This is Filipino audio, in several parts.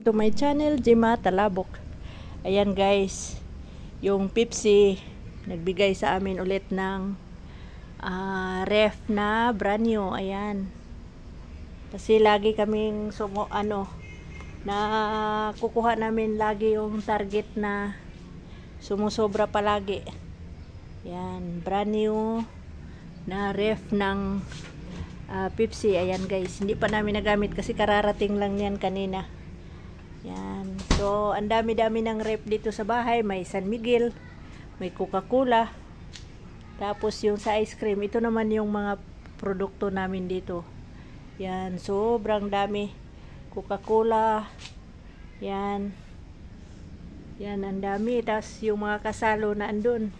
To my channel, Jima Talabok. Ayan guys, yung Pepsi nagbigay sa amin ulit ng ref na brand new. Ayan, kasi lagi kaming na kukuha namin lagi yung target na sumusobra palagi. Ayan, brand new na ref ng Pepsi. Ayan guys, hindi pa namin nagamit kasi kararating lang yan kanina. Yan. So, ang dami-dami ng ref dito sa bahay. May San Miguel, may Coca-Cola. Tapos yung sa ice cream, ito naman yung mga produkto namin dito. Yan, sobrang dami. Coca-Cola. Yan. Yan, ang dami. Tapos yung mga kasalo na andun.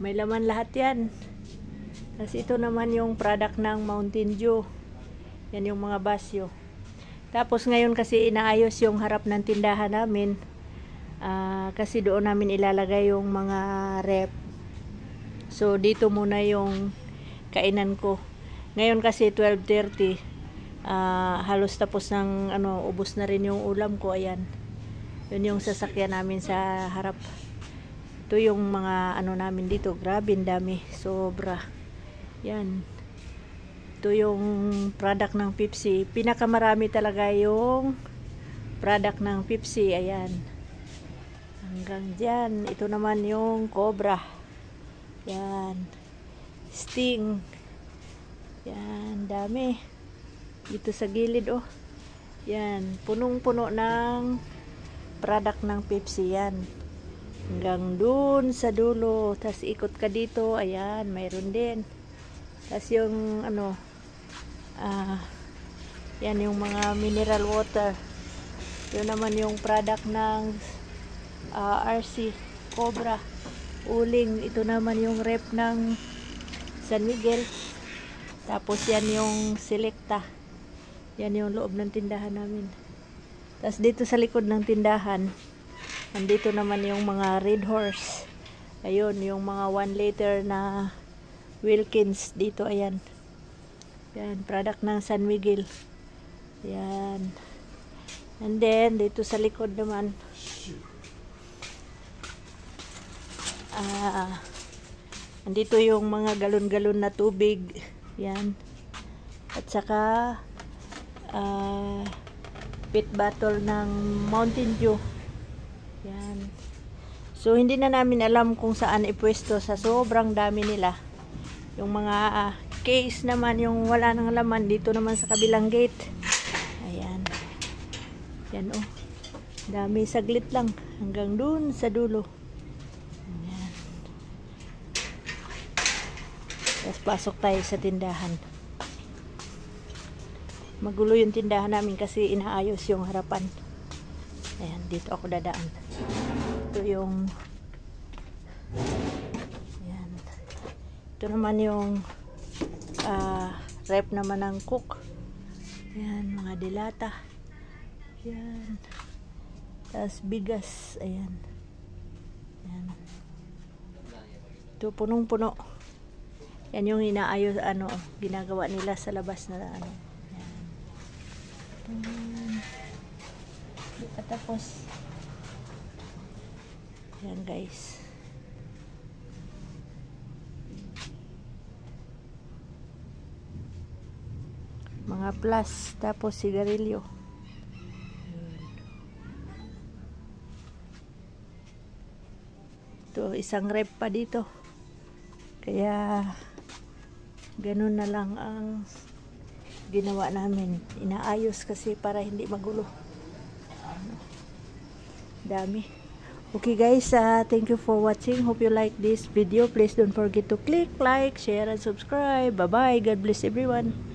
May laman lahat yan. Tapos ito naman yung product ng Mountain Dew. Yan yung mga basyo. Tapos ngayon kasi inaayos yung harap ng tindahan namin. Kasi doon namin ilalagay yung mga rep. So dito muna yung kainan ko. Ngayon kasi 12:30. Halos tapos ng ubos na rin yung ulam ko. Ayan. Yun yung sasakyan namin sa harap. Ito yung mga namin dito. Grabe, dami. Sobra. Yan. Ito yung product ng Pepsi. Pinakamarami talaga yung product ng Pepsi. Ayan. Hanggang dyan. Ito naman yung Cobra. Yan. Sting. Yan. Dami. Dito sa gilid, oh. Yan. Punong-puno ng product ng Pepsi. Yan. Hanggang dun sa dulo. Tapos ikot ka dito. Ayan. Mayroon din. Tapos yung yan yung mga mineral water. Yun naman yung product ng RC Cobra Uling. Ito naman yung rep ng San Miguel. Tapos yan yung Selecta. Yan yung loob ng tindahan namin. Tapos dito sa likod ng tindahan, andito naman yung mga Red Horse. Ayun, yung mga 1 liter na Wilkins dito. Ayan. Yan, product ng San Miguel. Yan. And then, dito sa likod naman, andito yung mga galon-galon na tubig. Yan. At saka, pit bottle ng Mountain Dew. Yan. So, hindi na namin alam kung saan ipwesto sa sobrang dami nila. Yung mga case naman, yung wala nang laman, dito naman sa kabilang gate. Ayan. Yan, oh. Dami, saglit lang. Hanggang dun sa dulo. Ayan. Tapos pasok tayo sa tindahan. Magulo yung tindahan namin kasi inaayos yung harapan. Ayan, dito ako dadaan. Ito yung ito naman yung rep naman ng Cook. Ayan, mga dilata. Ayan. Tapos bigas. Ayan. Ayan. Ito punong-puno. Yan yung inaayos, ginagawa nila sa labas na Ayan. At tapos ayan guys. Mga plus, tapos sigarilyo. Ito, isang rep pa dito. Kaya ganun na lang ang ginawa namin. Inaayos kasi para hindi magulo. Dami. Okay guys, thank you for watching. Hope you like this video. Please don't forget to click like, share, and subscribe. Bye bye. God bless everyone.